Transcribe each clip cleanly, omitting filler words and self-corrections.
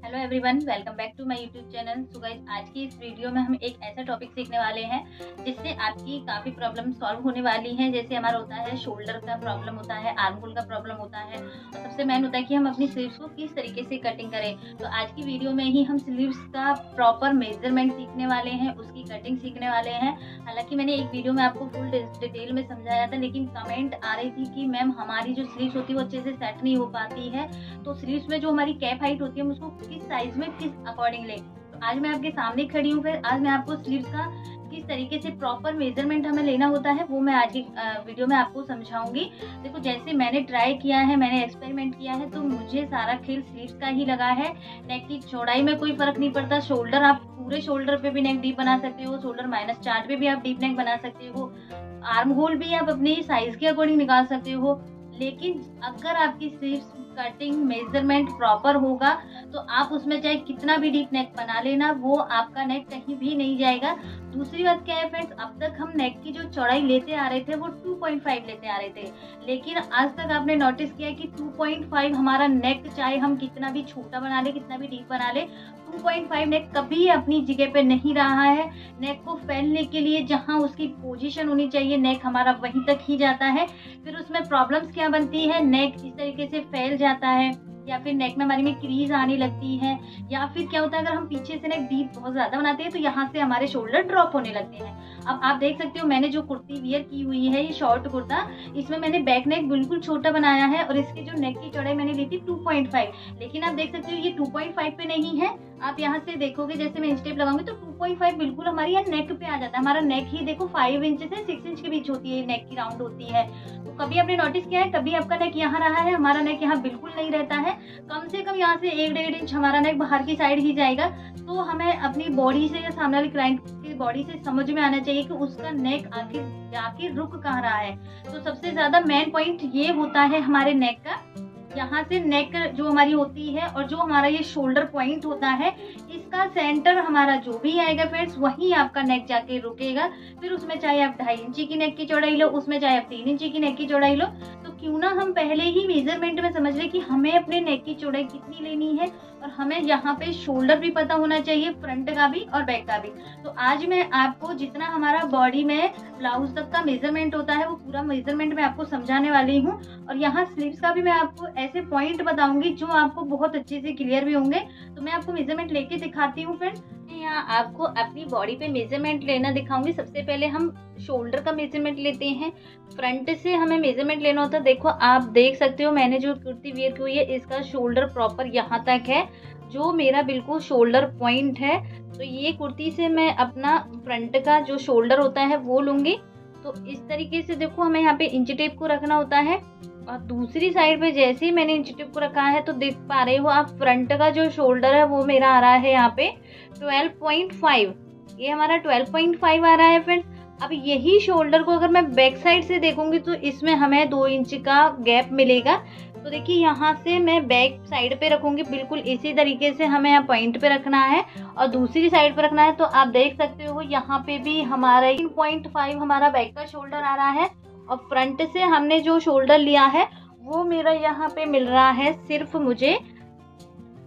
Hello everyone, welcome back to my YouTube channel. So guys, आज की इस video में हम एक ऐसा टॉपिक सीखने वाले हैं जिससे आपकी काफ़ी प्रॉब्लम सॉल्व होने वाली हैं। जैसे हमारा होता है शोल्डर का प्रॉब्लम होता है, आर्म होल का प्रॉब्लम होता है और सबसे मेन होता है कि हम अपनी स्लीव्स को किस तरीके से कटिंग करें। तो आज की वीडियो में ही हम स्लीव्स का प्रॉपर मेजरमेंट सीखने वाले हैं, उसकी कटिंग सीखने वाले हैं। हालांकि मैंने एक वीडियो में आपको फुल डिटेल में समझाया था, लेकिन कमेंट आ रही थी कि मैम हमारी जो स्लीव्स होती है वो अच्छे से सेट नहीं हो पाती है। तो स्लीव्स में जो हमारी कैप हाइट होती है हम उसको किस साइज में किस अकॉर्डिंग ले। तो आज मैं आपके सामने खड़ी हूँ। फिर आज मैं आपको स्लीव्स का किस तरीके से प्रॉपर मेजरमेंट हमें लेना होता है वो मैं आज की वीडियो में आपको समझाऊंगी। देखो, जैसे मैंने ट्राई किया है, मैंने एक्सपेरिमेंट किया है, तो मुझे सारा खेल स्लीव्स का ही लगा है। नेक की चौड़ाई में कोई फर्क नहीं पड़ता। शोल्डर आप पूरे शोल्डर पे भी नेक डीप बना सकते हो, शोल्डर -4 पे भी आप डीप नेक बना सकते हो, आर्म होल भी आप अपनी साइज के अकॉर्डिंग निकाल सकते हो। लेकिन अगर आपकी स्लीव्स कटिंग मेजरमेंट प्रॉपर होगा तो आप उसमें चाहे कितना भी डीप नेक बना लेना, वो आपका नेक कहीं भी नहीं जाएगा। दूसरी बात क्या है फ्रेंड्स, अब तक हम नेक की जो चौड़ाई लेते आ रहे थे वो 2.5 लेते आ रहे थे, लेकिन आज तक आपने नोटिस किया कि 2.5 हमारा नेक, चाहे हम कितना भी छोटा बना ले, कितना भी डीप बना ले, 2.5 नेक कभी अपनी जगह पे नहीं रहा है। नेक को फैलने के लिए जहां उसकी पोजीशन होनी चाहिए, नेक हमारा वहीं तक ही जाता है। फिर उसमें प्रॉब्लम्स क्या बनती है, नेक इस तरीके से फैल जाता है, या फिर नेक में हमारी में क्रीज आने लगती है, या फिर क्या होता है अगर हम पीछे से नेक डीप बहुत ज्यादा बनाते हैं तो यहाँ से हमारे शोल्डर ड्रॉप होने लगते हैं। अब आप देख सकते हो, मैंने जो कुर्ती वियर की हुई है, ये शॉर्ट कुर्ता, इसमें मैंने बैक नेक बिल्कुल छोटा बनाया है और इसकी जो नेक की चौड़ाई मैंने ली थी 2.5। लेकिन आप देख सकते हो ये 2.5 पे नहीं है। आप यहाँ से देखोगे, जैसे मैं स्टेप लगाऊंगी तो 2.5 बिल्कुल हमारी यहाँ नेक पे आ जाता है। हमारा नेक ही देखो 5 इंच से 6 इंच के बीच होती है, नेक की राउंड होती है। तो कभी आपने नोटिस किया है, कभी आपका नेक यहाँ रहा है, हमारा नेक यहाँ बिल्कुल नहीं रहता है। कम से कम यहाँ से 1-1.5 इंच हमारा नेक बाहर की साइड ही जाएगा। तो हमें अपनी बॉडी से या सामने वाली क्लाइंट की बॉडी से समझ में आना चाहिए कि उसका नेक आखिर जाके रुक कहाँ रहा है। तो सबसे ज्यादा मेन पॉइंट ये होता है हमारे नेक का, यहाँ से नेक जो हमारी होती है और जो हमारा ये शोल्डर पॉइंट होता है, इसका सेंटर हमारा जो भी आएगा फ्रेंड्स, वहीं आपका नेक जाके रुकेगा। फिर उसमें चाहे आप 2.5 इंची की नेक की चौड़ाई लो, उसमें चाहे आप 3 इंची की नेक की चौड़ाई लो, तो क्यों ना हम पहले ही मेजरमेंट में समझ ले कि हमें अपने नेक की चौड़ाई कितनी लेनी है। और हमें यहाँ पे शोल्डर भी पता होना चाहिए, फ्रंट का भी और बैक का भी। तो आज मैं आपको जितना हमारा बॉडी में ब्लाउज तक का मेजरमेंट होता है वो पूरा मेजरमेंट मैं आपको समझाने वाली हूँ। और यहाँ स्लीव्स का भी मैं आपको ऐसे पॉइंट बताऊंगी जो आपको बहुत अच्छे से क्लियर भी होंगे। तो मैं आपको मेजरमेंट लेके दिखाती हूँ फ्रेंड्स। यहाँ आपको अपनी बॉडी पे मेजरमेंट लेना दिखाऊंगी। सबसे पहले हम शोल्डर का मेजरमेंट लेते हैं। फ्रंट से हमें मेजरमेंट लेना होता है। देखो, आप देख सकते हो मैंने जो कुर्ती वेयर की हुई है, इसका शोल्डर प्रॉपर यहाँ तक है, जो मेरा बिल्कुल शोल्डर पॉइंट है। तो ये कुर्ती से मैं अपना फ्रंट का जो शोल्डर होता है वो लूंगी। तो इस तरीके से देखो, हमें यहाँ पे इंच टेप को रखना होता है। और दूसरी साइड पे जैसे ही मैंने इंच टेप को रखा है तो देख पा रहे हो आप, फ्रंट का जो शोल्डर है वो मेरा आ रहा है यहाँ पे 12.5। ये हमारा 12.5 आ रहा है फ्रेंड्स। अब यही शोल्डर को अगर मैं बैक साइड से देखूंगी तो इसमें हमें 2 इंच का गैप मिलेगा। तो देखिए, यहाँ से मैं बैक साइड पे रखूंगी, बिल्कुल इसी तरीके से हमें यहाँ पॉइंट पे रखना है और दूसरी साइड पे रखना है। तो आप देख सकते हो यहाँ पे भी हमारा 3.5 हमारा बैक का शोल्डर आ रहा है और फ्रंट से हमने जो शोल्डर लिया है वो मेरा यहाँ पे मिल रहा है सिर्फ मुझे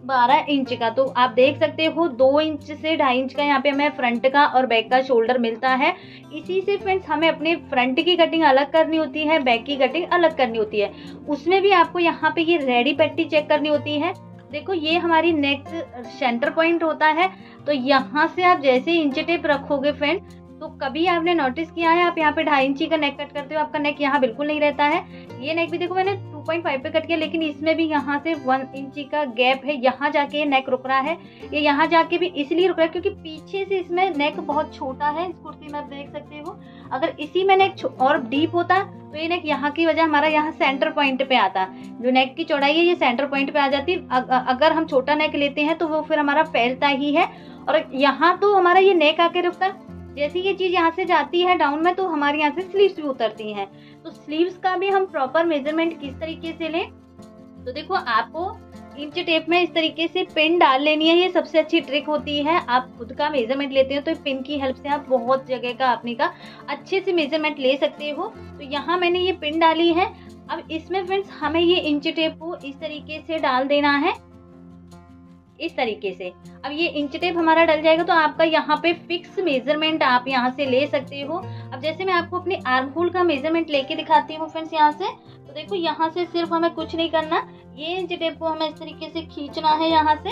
12 इंच का। तो आप देख सकते हो 2 इंच से 2.5 इंच का यहाँ पे हमें फ्रंट का और बैक का शोल्डर मिलता है। इसी से फ्रेंड्स हमें अपने फ्रंट की कटिंग अलग करनी होती है, बैक की कटिंग अलग करनी होती है। उसमें भी आपको यहाँ पे ये रेडी पट्टी चेक करनी होती है। देखो, ये हमारी नेक सेंटर पॉइंट होता है। तो यहाँ से आप जैसे इंच टेप रखोगे फ्रेंड, तो कभी आपने नोटिस किया है आप यहाँ पे 2.5 इंची का नेक कट करते हो, आपका नेक यहाँ बिल्कुल नहीं रहता है। ये नेक भी देखो मैंने 2.5 पे कट किया, लेकिन इसमें भी यहाँ से 1 इंची का गैप है, यहाँ जाके ये नेक रुक रहा है। ये यहाँ जाके भी इसलिए रुक रहा है क्योंकि पीछे से इसमें नेक बहुत छोटा है। इस कुर्ती में आप देख सकते हो, अगर इसी में नेक और डीप होता तो ये नेक यहाँ की वजह हमारा यहाँ सेंटर पॉइंट पे आता। जो नेक की चौड़ाई है ये सेंटर पॉइंट पे आ जाती। अगर हम छोटा नेक लेते हैं तो वो फिर हमारा फैलता ही है और यहाँ तो हमारा ये नेक आके रुकता है। जैसे ये चीज यहाँ से जाती है डाउन में तो हमारे यहाँ से स्लीव्स भी उतरती हैं। तो स्लीव्स का भी हम प्रॉपर मेजरमेंट किस तरीके से लें, तो देखो, आपको इंच टेप में इस तरीके से पिन डाल लेनी है। ये सबसे अच्छी ट्रिक होती है। आप खुद का मेजरमेंट लेते हो तो पिन की हेल्प से आप बहुत जगह का अपने का अच्छे से मेजरमेंट ले सकते हो। तो यहाँ मैंने ये पिन डाली है। अब इसमें फ्रेंड्स हमें ये इंच टेप को इस तरीके से डाल देना है। इस तरीके से। अब ये इंच टेप हमारा डल जाएगा तो आपका यहाँ पे फिक्स मेजरमेंट आप यहाँ से ले सकते हो। अब जैसे मैं आपको अपने आर्म होल का मेजरमेंट लेके दिखाती हूँ फ्रेंड्स यहाँ से, तो देखो यहाँ से सिर्फ हमें कुछ नहीं करना, ये इंच टेप को हमें इस तरीके से खींचना है यहाँ से,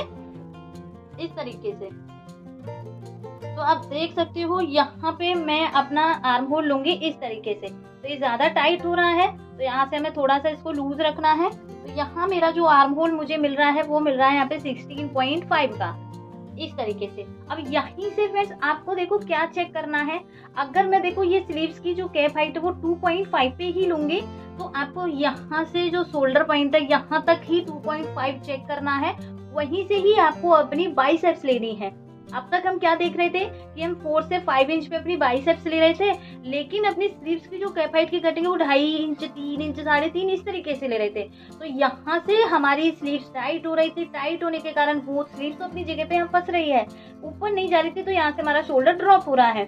इस तरीके से। तो आप देख सकते हो यहाँ पे मैं अपना आर्म होल लूंगी इस तरीके से। तो ये ज्यादा टाइट हो रहा है तो यहाँ से हमें थोड़ा सा इसको लूज रखना है। तो यहाँ मेरा जो आर्म होल मुझे मिल रहा है वो मिल रहा है यहाँ पे 16.5 का, इस तरीके से। अब यहीं से फ्रेंड्स आपको देखो क्या चेक करना है। अगर मैं देखो ये स्लीव्स की जो कैप हाइट है वो 2.5 पे ही लूंगी तो आपको यहाँ से जो शोल्डर पॉइंट है यहाँ तक ही 2.5 चेक करना है, वहीं से ही आपको अपनी बाइसेप्स लेनी है। अब तक हम क्या देख रहे थे कि हम 4 से 5 इंच पे अपनी बाइसेप्स ले रहे थे, लेकिन अपनी स्लीव्स की जो कैप हाइट की कटिंग है वो 2.5 इंच, 3 इंच, 3.5 इस तरीके से ले रहे थे। तो यहाँ से हमारी स्लीव्स टाइट हो रही थी, टाइट होने के कारण वो स्लीव्स तो अपनी जगह पे यहाँ फंस रही है, ऊपर नहीं जा रही थी, तो यहाँ से हमारा शोल्डर ड्रॉप हो रहा है।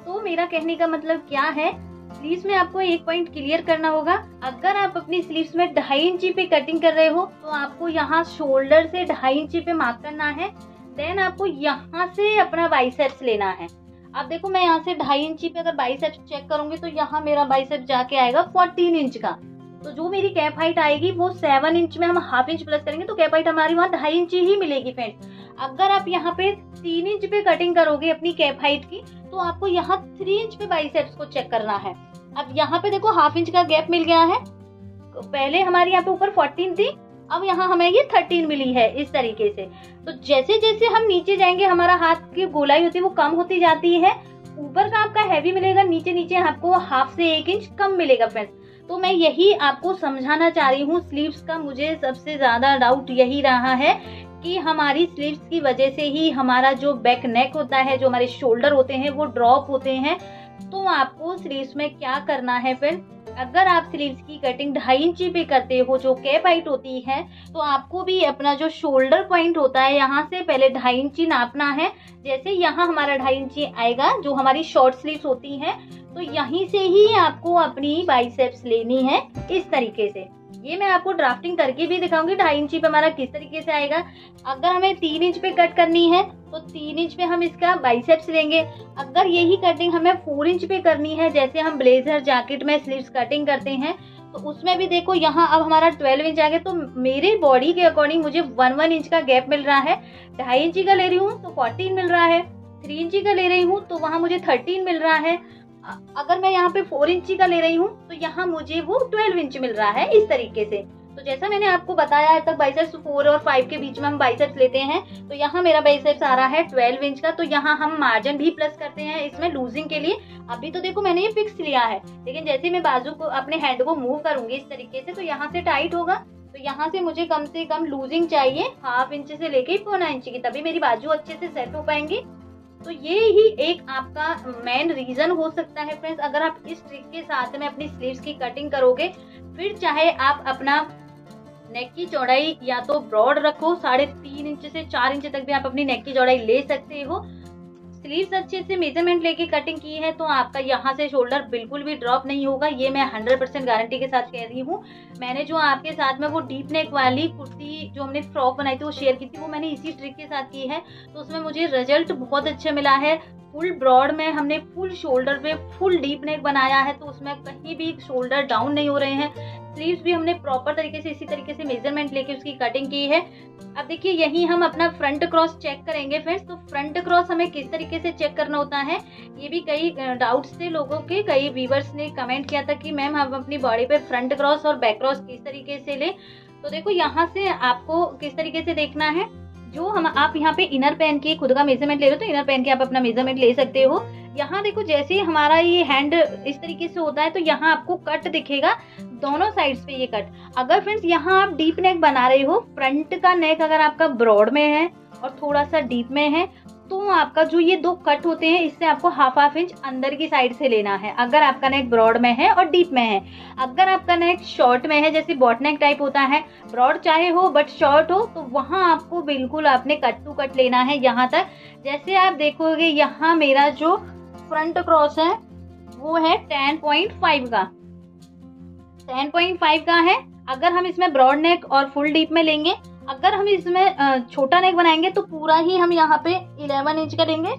तो मेरा कहने का मतलब क्या है, स्लीव्स में आपको एक पॉइंट क्लियर करना होगा। अगर आप अपनी स्लीव्स में 2.5 इंची पे कटिंग कर रहे हो तो आपको यहाँ शोल्डर से 2.5 इंची पे मार्क करना है। देन आपको यहाँ से अपना बाइसेप्स लेना है। अब देखो मैं यहाँ से 2.5 इंची पे अगर बाइसेप्स चेक करूंगी तो यहाँ मेरा बाइसेप्स जाके आएगा 14 इंच का। तो जो मेरी कैप हाइट आएगी वो 7 इंच में हम हाफ इंच प्लस करेंगे तो कैप हाइट हमारी वहाँ 2.5 इंची ही मिलेगी फ्रेंड्स। अगर आप यहाँ पे 3 इंच पे कटिंग करोगे अपनी कैप हाइट की तो आपको यहाँ 3 इंच पे बाइसेप्स को चेक करना है। अब यहाँ पे देखो हाफ इंच का गैप मिल गया है, पहले हमारे यहाँ पे ऊपर 14 थी, अब यहाँ हमें ये 13 मिली है इस तरीके से। तो जैसे जैसे हम नीचे जाएंगे हमारा हाथ की गोलाई होती है वो कम होती जाती है, ऊपर का आपका हैवी मिलेगा, नीचे नीचे आपको हाफ से 1 इंच कम मिलेगा फ्रेंड्स। तो मैं यही आपको समझाना चाह रही हूँ। स्लीव्स का मुझे सबसे ज्यादा डाउट यही रहा है कि हमारी स्लीव्स की वजह से ही हमारा जो बैक नेक होता है, जो हमारे शोल्डर होते हैं वो ड्रॉप होते हैं। तो आपको स्लीव्स में क्या करना है फ्रेंड, अगर आप स्लीव्स की कटिंग 2.5 इंची पे करते हो जो कैप हाइट होती है, तो आपको भी अपना जो शोल्डर पॉइंट होता है यहाँ से पहले 2.5 इंची नापना है। जैसे यहाँ हमारा 2.5 इंची आएगा जो हमारी शॉर्ट स्लीव्स होती हैं, तो यहीं से ही आपको अपनी बाइसेप्स लेनी है इस तरीके से। ये मैं आपको ड्राफ्टिंग करके भी दिखाऊंगी 2.5 इंची पे हमारा किस तरीके से आएगा। अगर हमें 3 इंच पे कट करनी है तो 3 इंच पे हम इसका बाइसेप्स लेंगे। अगर यही कटिंग हमें 4 इंच पे करनी है, जैसे हम ब्लेजर जैकेट में स्लीव्स कटिंग करते हैं, तो उसमें भी देखो यहाँ अब हमारा 12 इंच आ गया। तो मेरे बॉडी के अकॉर्डिंग मुझे 1 इंच का गैप मिल रहा है। 2.5 इंची का ले रही हूँ तो 14 मिल रहा है, 3 इंची का ले रही हूँ तो वहाँ मुझे 13 मिल रहा है। अगर मैं यहाँ पे 4 इंची का ले रही हूँ तो यहाँ मुझे वो 12 इंच मिल रहा है इस तरीके से। तो जैसा मैंने आपको बताया अब तक बाइसेप्स 4 और 5 के बीच में हम बाइसेप्स लेते हैं, तो यहाँ मेरा बाइसेप्स आ रहा है 12 इंच का। तो यहाँ हम मार्जिन भी प्लस करते हैं इसमें लूजिंग के लिए। अभी तो देखो मैंने ये फिक्स लिया है, लेकिन जैसे मैं बाजू को अपने हैंड को मूव करूंगी इस तरीके से तो यहाँ से टाइट होगा, तो यहाँ से मुझे कम से कम लूजिंग चाहिए 1/2 इंच से लेके 1.25 इंच की, तभी मेरी बाजू अच्छे से सेट हो पाएंगी। तो ये ही एक आपका मेन रीजन हो सकता है फ्रेंड्स। अगर आप इस ट्रिक के साथ में अपनी स्लीव्स की कटिंग करोगे, फिर चाहे आप अपना नेक की चौड़ाई या तो ब्रॉड रखो, 3.5 इंच से 4 इंच तक भी आप अपनी नेक की चौड़ाई ले सकते हो। स्लीव्स अच्छे से मेजरमेंट लेके कटिंग की है तो आपका यहाँ से शोल्डर बिल्कुल भी ड्रॉप नहीं होगा, ये मैं 100% गारंटी के साथ कह रही हूँ। मैंने जो आपके साथ में वो डीप नेक वाली कुर्ती जो हमने फ्रॉक बनाई थी वो शेयर की थी, वो मैंने इसी ट्रिक के साथ की है, तो उसमें मुझे रिजल्ट बहुत अच्छा मिला है। फुल ब्रॉड में हमने फुल शोल्डर पे फुल डीप नेक बनाया है, तो उसमें कहीं भी शोल्डर डाउन नहीं हो रहे हैं। स्लीव्स भी हमने प्रॉपर तरीके से इसी तरीके से मेजरमेंट लेके उसकी कटिंग की है। अब देखिए यही हम अपना फ्रंट क्रॉस चेक करेंगे फ्रेंड्स। तो फ्रंट क्रॉस हमें किस तरीके से चेक करना होता है, ये भी कई डाउट्स थे लोगों के, कई व्यूअर्स ने कमेंट किया था कि मैम हम अपनी बॉडी पे फ्रंट क्रॉस और बैक क्रॉस किस तरीके से ले। तो देखो यहाँ से आपको किस तरीके से देखना है, जो हम आप यहाँ पे इनर पैन की खुद का मेजरमेंट ले रहे हो तो इनर पैन के आप अपना मेजरमेंट ले सकते हो। यहाँ देखो जैसे हमारा ये हैंड इस तरीके से होता है तो यहाँ आपको कट दिखेगा दोनों साइड्स पे ये कट। अगर फ्रेंड्स यहाँ आप डीप नेक बना रहे हो, फ्रंट का नेक अगर आपका ब्रॉड में है और थोड़ा सा डीप में है, तो आपका जो ये 2 कट होते हैं इससे आपको 1/2 इंच अंदर की साइड से लेना है, अगर आपका नेक ब्रॉड में है और डीप में है। अगर आपका नेक शॉर्ट में है, जैसे बॉट नेक टाइप होता है, ब्रॉड चाहे हो बट शॉर्ट हो, तो वहां आपको बिल्कुल आपने कट टू कट लेना है यहाँ तक। जैसे आप देखोगे यहाँ मेरा जो फ्रंट क्रॉस है वो है 10.5 का, 10.5 का है। अगर हम इसमें ब्रॉड नेक और फुल डीप में लेंगे, अगर हम इसमें छोटा नेक बनाएंगे तो पूरा ही हम यहाँ पे 11 इंच का देंगे।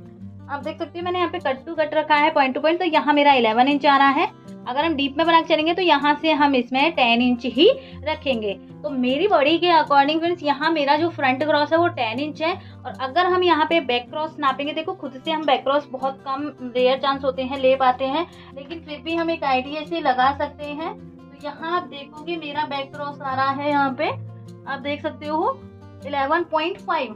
आप देख सकते हैं मैंने यहाँ पे कट टू कट रखा है पॉइंट टू पॉइंट, तो यहाँ मेरा 11 इंच आ रहा है। अगर हम डीप में बना के चलेंगे तो यहाँ से हम इसमें 10 इंच ही रखेंगे। तो मेरी बॉडी के अकॉर्डिंग फ्रेंड्स यहाँ मेरा जो फ्रंट क्रॉस है वो 10 इंच है। और अगर हम यहाँ पे बैक क्रॉस नापेंगे, देखो खुद से हम बैक क्रॉस बहुत कम रेयर चांस होते हैं ले पाते हैं, लेकिन फिर भी हम एक आइडिया से लगा सकते हैं। तो यहाँ आप देखोगे मेरा बैक क्रॉस आ रहा है, यहाँ पे आप देख सकते हो 11.5।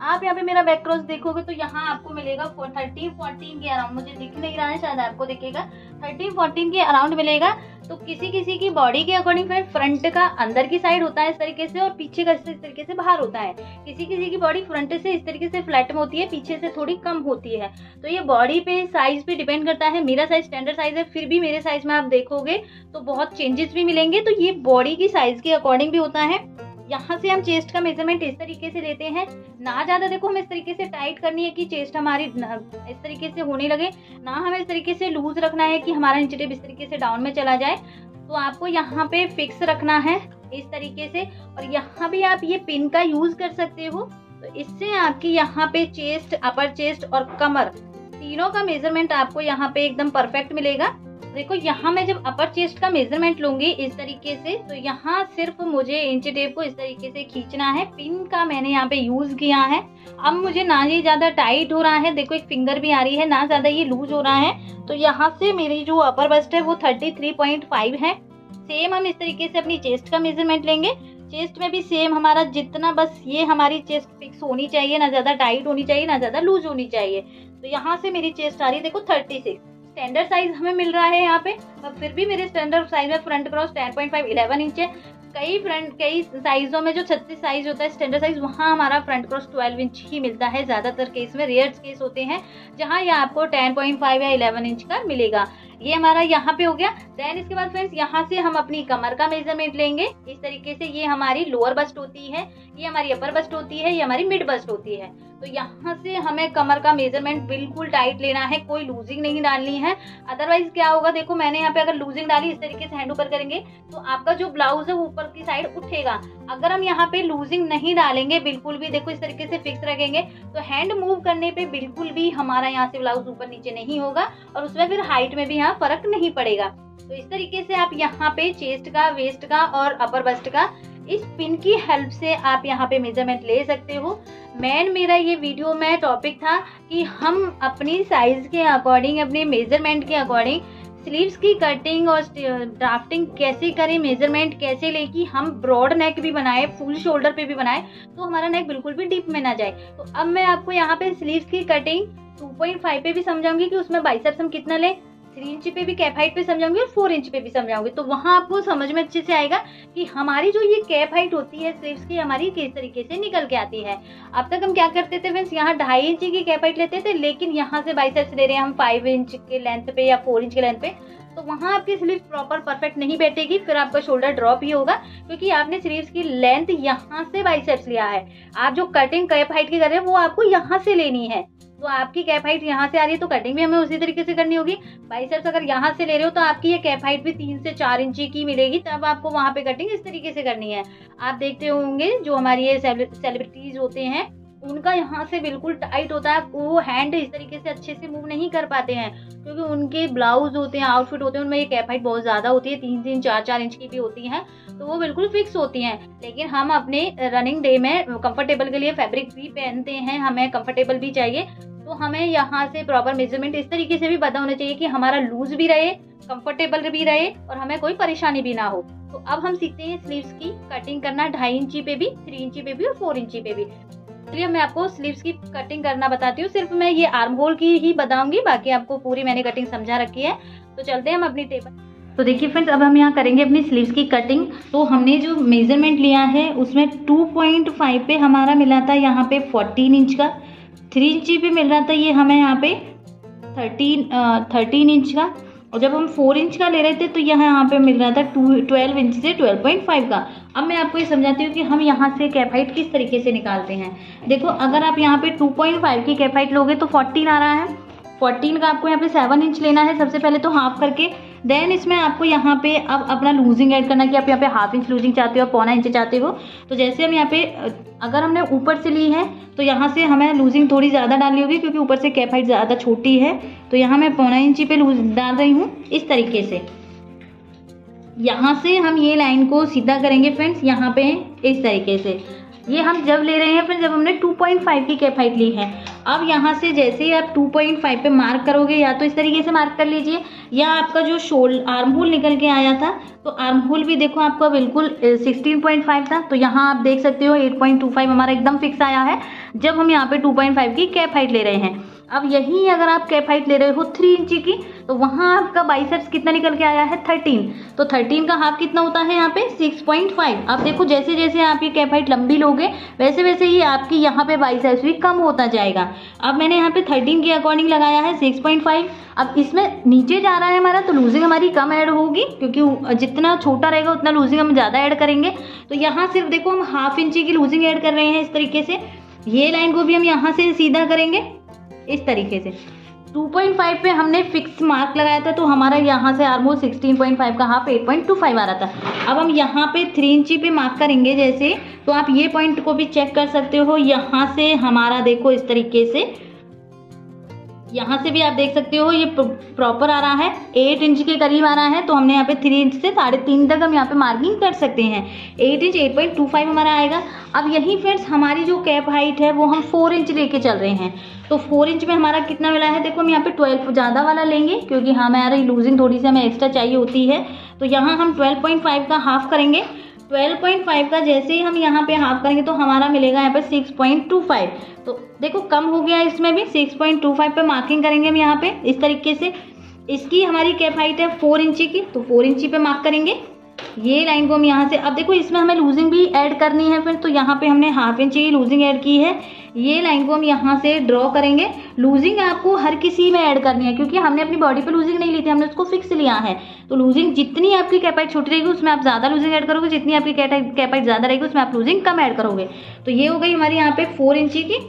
आप यहाँ पे मेरा बैक क्रॉस देखोगे तो यहाँ आपको मिलेगा 13-14 के अराउंड, मुझे दिख नहीं रहा है शायद आपको दिखेगा, 13-14 के अराउंड मिलेगा। तो किसी किसी की बॉडी के अकॉर्डिंग फ्रंट का अंदर की साइड होता है इस तरीके से और पीछे का इस तरीके से बाहर होता है। किसी किसी की बॉडी फ्रंट से इस तरीके से फ्लैट में होती है, पीछे से थोड़ी कम होती है। तो ये बॉडी पे साइज पे डिपेंड करता है। मेरा साइज स्टैंडर्ड साइज है, फिर भी मेरे साइज में आप देखोगे तो बहुत चेंजेस भी मिलेंगे। तो ये बॉडी की साइज के अकॉर्डिंग भी होता है। यहाँ से हम चेस्ट का मेजरमेंट इस तरीके से लेते हैं, ना ज्यादा देखो हमें इस तरीके से टाइट करनी है कि चेस्ट हमारी इस तरीके से होने लगे, ना हमें इस तरीके से लूज रखना है कि हमारा इंच टेप इस तरीके से डाउन में चला जाए। तो आपको यहाँ पे फिक्स रखना है इस तरीके से। और यहाँ भी आप ये पिन का यूज कर सकते हो, तो इससे आपकी यहाँ पे चेस्ट, अपर चेस्ट और कमर तीनों का मेजरमेंट आपको यहाँ पे एकदम परफेक्ट मिलेगा। देखो यहाँ मैं जब अपर चेस्ट का मेजरमेंट लूंगी इस तरीके से, तो यहाँ सिर्फ मुझे इंच टेप को इस तरीके से खींचना है। पिन का मैंने यहाँ पे यूज किया है। अब मुझे ना ये ज्यादा टाइट हो रहा है, देखो एक फिंगर भी आ रही है, ना ज्यादा ये लूज हो रहा है। तो यहाँ से मेरी जो अपर बस्ट है वो 33.5 है। सेम हम इस तरीके से अपनी चेस्ट का मेजरमेंट लेंगे। चेस्ट में भी सेम हमारा जितना, बस ये हमारी चेस्ट फिक्स होनी चाहिए, ना ज्यादा टाइट होनी चाहिए ना ज्यादा लूज होनी चाहिए। तो यहाँ से मेरी चेस्ट आ रही है देखो 36। स्टैंडर्ड साइज हमें मिल रहा है यहाँ पे, पर फिर भी मेरे स्टैंडर्ड साइज में फ्रंट क्रॉस 10.5 11 इंच है। कई साइजों में जो 36 साइज होता है स्टैंडर्ड साइज, वहाँ हमारा फ्रंट क्रॉस 12 इंच ही मिलता है। ज्यादातर केस में, रेयर केस होते हैं जहाँ ये आपको 10.5 या 11 इंच का मिलेगा। ये हमारा यहाँ पे हो गया। देन इसके बाद फ्रेंड्स यहाँ से हम अपनी कमर का मेजरमेंट लेंगे इस तरीके से। ये हमारी लोअर बस्ट होती है, ये हमारी अपर बस्ट होती है, ये हमारी मिड बस्ट होती है। तो यहाँ से हमें कमर का मेजरमेंट बिल्कुल टाइट लेना है, कोई लूजिंग नहीं डालनी है। अदरवाइज क्या होगा, देखो मैंने यहाँ पे अगर लूजिंग डाली इस तरीके से हैंड ऊपर करेंगे तो आपका जो ब्लाउज है वो ऊपर की साइड उठेगा। अगर हम यहाँ पे लूजिंग नहीं डालेंगे, बिल्कुल भी देखो इस तरीके से फिक्स रखेंगे, तो हैंड मूव करने पे बिल्कुल भी हमारा यहाँ से ब्लाउज ऊपर नीचे नहीं होगा और उसमें फिर हाइट में भी यहाँ फर्क नहीं पड़ेगा। तो इस तरीके से आप यहाँ पे चेस्ट का, वेस्ट का और अपर बस्ट का इस पिन की हेल्प से आप यहाँ पे मेजरमेंट ले सकते हो। मेन मेरा ये वीडियो में टॉपिक था कि हम अपनी साइज के अकॉर्डिंग, अपने मेजरमेंट के अकॉर्डिंग स्लीव्स की कटिंग और ड्राफ्टिंग कैसे करें, मेजरमेंट कैसे ले कि हम ब्रॉड नेक भी बनाए, फुल शोल्डर पे भी बनाए, तो हमारा नेक बिल्कुल भी डीप में ना जाए। तो अब मैं आपको यहाँ पे स्लीव्स की कटिंग 2.5 पे भी समझाऊंगी कि उसमें बाइसेप्स हम कितना लें, 3 इंच पे भी कैप हाइट पे समझाऊंगी और 4 इंच पे भी समझाऊंगी। तो वहां आपको समझ में अच्छे से आएगा कि हमारी जो ये कैप हाइट होती है स्लीव्स की, हमारी किस तरीके से निकल के आती है। अब तक हम क्या करते थे फ्रेंड्स, यहाँ 2.5 इंच की कैप हाइट लेते थे, लेकिन यहाँ से बाइसेप्स ले रहे हैं हम 5 इंच के लेंथ पे या 4 इंच के लेंथ पे, तो वहां आपकी स्लीव प्रॉपर परफेक्ट नहीं बैठेगी, फिर आपका शोल्डर ड्रॉप ही होगा, क्योंकि आपने स्लीव्स की लेंथ यहाँ से बाइसेप्स लिया है। आप जो कटिंग कैप हाइट की कर रहे हैं वो आपको यहाँ से लेनी है। तो आपकी कैप हाइट यहाँ से आ रही है तो कटिंग भी हमें उसी तरीके से करनी होगी। बाइसेप्स अगर यहाँ से ले रहे हो तो आपकी ये कैप हाइट भी 3 से 4 इंच की मिलेगी, तब आपको वहां पे कटिंग इस तरीके से करनी है। आप देखते होंगे जो हमारी ये सेलिब्रिटीज होते हैं उनका यहाँ से बिल्कुल टाइट होता है, वो हैंड इस तरीके से अच्छे से मूव नहीं कर पाते हैं, क्योंकि उनके ब्लाउज होते हैं, आउटफिट होते हैं, उनमें ये कैप हाइट बहुत ज्यादा होती है, 3-3, 4-4 इंच की भी होती है, तो वो बिल्कुल फिक्स होती हैं। लेकिन हम अपने रनिंग डे में कंफर्टेबल के लिए फैब्रिक भी पहनते हैं, हमें कंफर्टेबल भी चाहिए, तो हमें यहाँ से प्रॉपर मेजरमेंट इस तरीके से भी पता होना चाहिए कि हमारा लूज भी रहे, कंफर्टेबल भी रहे और हमें कोई परेशानी भी ना हो। तो अब हम सीखते हैं स्लीव्स की कटिंग करना 2.5 इंची पे भी, 3 इंची पे भी और 4 इंची पे भी। चलिए मैं आपको स्लीव्स की कटिंग करना बताती हूँ। सिर्फ मैं ये आर्म होल की ही बताऊंगी, बाकी आपको पूरी मैंने कटिंग समझा रखी है। तो चलते हैं हम अपनी टेबल। तो देखिए फ्रेंड्स, अब हम यहाँ करेंगे अपनी स्लीव्स की कटिंग। तो हमने जो मेजरमेंट लिया है उसमें 2.5 पे हमारा मिला था यहाँ पे 14 इंच का, 3 इंची पे मिल रहा था ये हमें यहाँ पे 13 इंच का, और जब हम 4 इंच का ले रहे थे तो यहाँ पे मिल रहा था 12 इंच से 12.5 का। अब मैं आपको ये समझाती हूँ कि हम यहाँ से कैप हाइट किस तरीके से निकालते हैं। देखो अगर आप यहाँ पे 2.5 की कैप हाइट लोगे तो 14 आ रहा है, 14 का आपको यहाँ पे 7 इंच लेना है सबसे पहले तो हाफ करके, देन इसमें आपको यहाँ पे अब अपना लूजिंग ऐड करना कि आप यहाँ पे 1/2 इंच लूजिंग चाहते हो, 1/4 इंच चाहते हो। तो जैसे हम यहाँ पे अगर हमने ऊपर से ली है तो यहाँ से हमें लूजिंग थोड़ी ज़्यादा डालनी होगी, क्योंकि ऊपर से कैप हाइट ज़्यादा छोटी है। तो यहाँ मैं 1/4 इंच पे लूज डाल रही हूँ इस तरीके से। यहाँ से हम ये लाइन को सीधा करेंगे फ्रेंड्स, यहाँ पे इस तरीके से। ये हम जब ले रहे हैं फ्रेंड्स जब हमने 2.5 की कैप हाइट ली है। अब यहाँ से जैसे ही आप 2.5 पे मार्क करोगे, या तो इस तरीके से मार्क कर लीजिए, या आपका जो आर्म होल निकल के आया था तो आर्म होल भी देखो आपका बिल्कुल 16.5 था। तो यहाँ आप देख सकते हो 8.25 हमारा एकदम फिक्स आया है जब हम यहाँ पे 2.5 की कैप हाइट ले रहे हैं। अब यही अगर आप कैप हाइट ले रहे हो 3 इंच की, तो वहाँ आपका बाइसेप्स कितना निकल के आया है 13। तो 13 का हाफ कितना होता है यहाँ पे 6.5। अब देखो जैसे जैसे आप ये कैप हाइट लंबी लोगे वैसे वैसे ही आपकी यहाँ पे बाइसेप्स भी कम होता जाएगा। अब मैंने यहाँ पे 13 के अकॉर्डिंग लगाया है 6.5। अब इसमें नीचे जा रहा है हमारा, तो लूजिंग हमारी कम ऐड होगी, क्योंकि जितना छोटा रहेगा उतना लूजिंग हम ज़्यादा ऐड करेंगे। तो यहाँ सिर्फ देखो हम 1/2 इंच की लूजिंग ऐड कर रहे हैं इस तरीके से। ये लाइन को भी हम यहाँ से सीधा करेंगे इस तरीके से। 2.5 पे हमने फिक्स मार्क लगाया था, तो हमारा यहाँ से आर्म होल 16.5 का हाफ 8.25 आ रहा था। अब हम यहाँ पे 3 इंची पे मार्क करेंगे जैसे, तो आप ये पॉइंट को भी चेक कर सकते हो। यहाँ से हमारा देखो इस तरीके से, यहाँ से भी आप देख सकते हो ये प्रॉपर आ रहा है, 8 इंच के करीब आ रहा है। तो हमने यहाँ पे 3 इंच से 3.5 तक हम यहाँ पे मार्किंग कर सकते हैं। 8 इंच 8.25 हमारा आएगा। अब यही फ्रेंड्स हमारी जो कैप हाइट है वो हम 4 इंच लेके चल रहे हैं। तो 4 इंच में हमारा कितना मिला है, देखो हम यहाँ पे 12 ज़्यादा वाला लेंगे, क्योंकि हमारी लूजिंग थोड़ी सी हमें एक्स्ट्रा चाहिए होती है। तो यहाँ हम 12.5 का हाफ करेंगे। 12.5 का जैसे ही हम यहाँ पे हाफ करेंगे तो हमारा मिलेगा यहाँ पे 6.25। तो देखो कम हो गया इसमें भी, 6.25 पे मार्किंग करेंगे हम यहाँ पे इस तरीके से। इसकी हमारी कैप हाइट है 4 इंची की, तो 4 इंची पे मार्क करेंगे। ये लाइन को हम यहाँ से, अब देखो इसमें हमें लूजिंग भी ऐड करनी है फिर, तो यहाँ पे हमने 1/2 इंच की लूजिंग ऐड की है। ये लाइन को हम यहाँ से ड्रॉ करेंगे। लूजिंग आपको हर किसी में ऐड करनी है, क्योंकि हमने अपनी बॉडी पे लूजिंग नहीं ली थी, हमने उसको फिक्स लिया है। तो लूजिंग जितनी आपकी कैप हाइट छोटी रहेगी उसमें आप ज़्यादा लूजिंग ऐड करोगे, जितनी आपकी कैप हाइट ज़्यादा रहेगी उसमें आप लूजिंग कम ऐड करोगे। तो ये हो गई हमारी यहाँ पे 4 इंची की।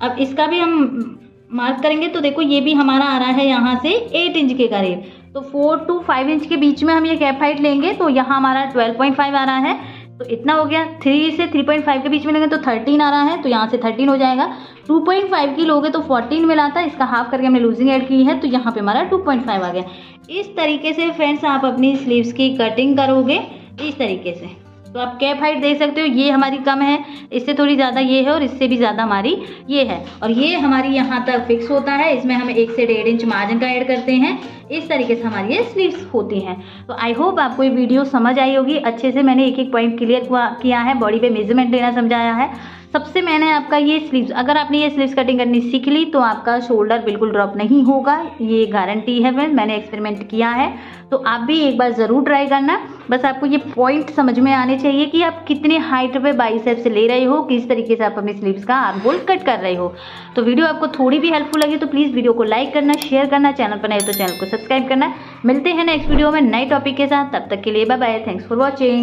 अब इसका भी हम मार्क करेंगे, तो देखो ये भी हमारा आ रहा है यहाँ से 8 इंच के करीब। तो 4 to 5 इंच के बीच में हम ये कैप हाइट लेंगे, तो यहाँ हमारा 12.5 आ रहा है। तो इतना हो गया। 3 से 3.5 के बीच में लेंगे तो 13 आ रहा है, तो यहाँ से 13 हो जाएगा। 2.5 की लोगे तो 14 मिला था, इसका हाफ करके हमने लूजिंग ऐड की है, तो यहाँ पे हमारा 2.5 आ गया। इस तरीके से फ्रेंड्स आप अपनी स्लीव्स की कटिंग करोगे इस तरीके से। तो आप कैप हाइट देख सकते हो, ये हमारी कम है, इससे थोड़ी ज़्यादा ये है, और इससे भी ज़्यादा हमारी ये है, और ये हमारी यहाँ तक फिक्स होता है। इसमें हम 1 से 1.5 इंच मार्जिन का ऐड करते हैं। इस तरीके से हमारी ये स्लीव्स होती हैं। तो आई होप आपको ये वीडियो समझ आई होगी। अच्छे से मैंने एक एक पॉइंट क्लियर किया है, बॉडी पे मेजरमेंट लेना समझाया है। सबसे मैंने आपका ये स्लीव्स, अगर आपने ये स्लीव्स कटिंग करनी सीख ली तो आपका शोल्डर बिल्कुल ड्रॉप नहीं होगा, ये गारंटी है फ्रेंड, मैंने एक्सपेरिमेंट किया है। तो आप भी एक बार ज़रूर ट्राई करना। बस आपको ये पॉइंट समझ में आने चाहिए कि आप कितने हाइट पे बाइसेप्स ले रहे हो, किस तरीके से आप अपनी स्लीव्स का आर्म होल कट कर रहे हो। तो वीडियो आपको थोड़ी भी हेल्पफुल लगी तो प्लीज़ वीडियो को लाइक करना, शेयर करना, चैनल पर नए तो चैनल को सब्सक्राइब करना। मिलते हैं नेक्स्ट वीडियो में नए टॉपिक के साथ, तब तक के लिए bye bye, thanks for watching.